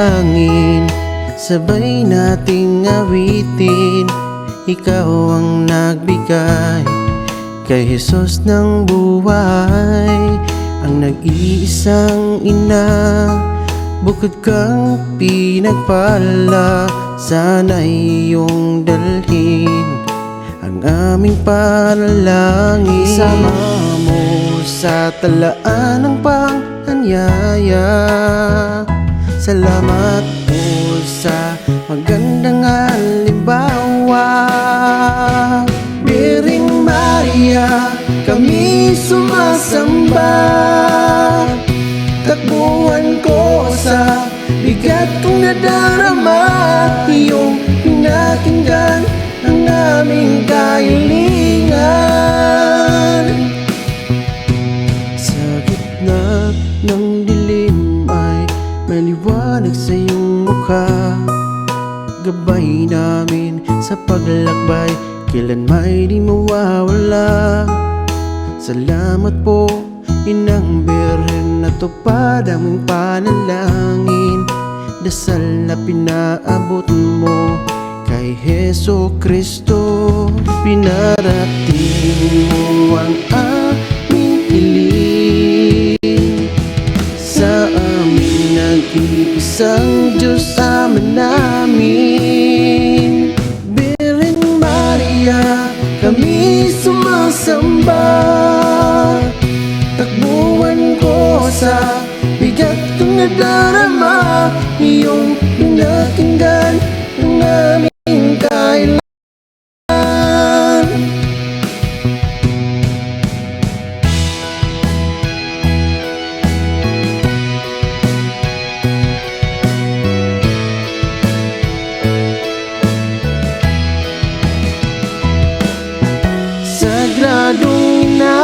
panalangin, sabay nating awitin. Ikaw ang nagbigay kay Jesus ng buhay, ang nag-iisang ina. Bukod kang pinagpala, sana'y iyong dalhin ang aming panalangin. Sama mo sa talaan ng pang-anyaya. Salamat po sa magandang halimbawa. Biring Maria, kami sumasamba. Takbuhan ko sa bigat kong nadarama, iyong pinakinggan ang aming kahilingan. Sa gitna ng dilim ay may liwanag sa iyong mukha, gabay namin sa paglakbay, kailan may di mawawala. Salamat po, Inang Birhen, natupad ang panalangin, dasal na pinaabot mo kay Heso Kristo. Pinarating mo ang aming hiling, sa aming nag-iisang Diyos ama namin. Birhen Maria, kami sumasamba. Takbuhan ko sa bigat kong nadarama, iyong pinakinggan ang aming kailangan. Sagradong ina,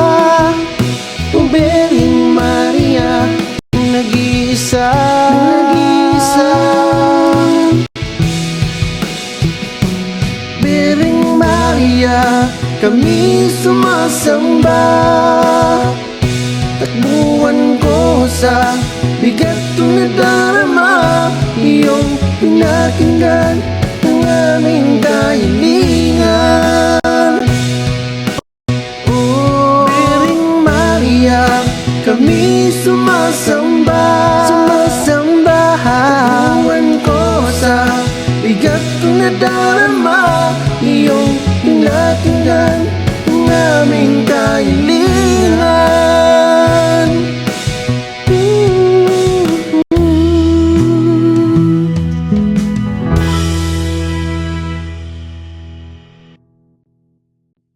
Birhen Maria, nag-iisa. Birhen Maria, kami sumasamba. Takbuhan ko sa bigat kong nadarama, iyong pinakinggan ang aming kahilingan. Kami sumasamba. Takbuhan ko sa bigat kong nadarama, iyong pinakinggan ang aming kahilingan.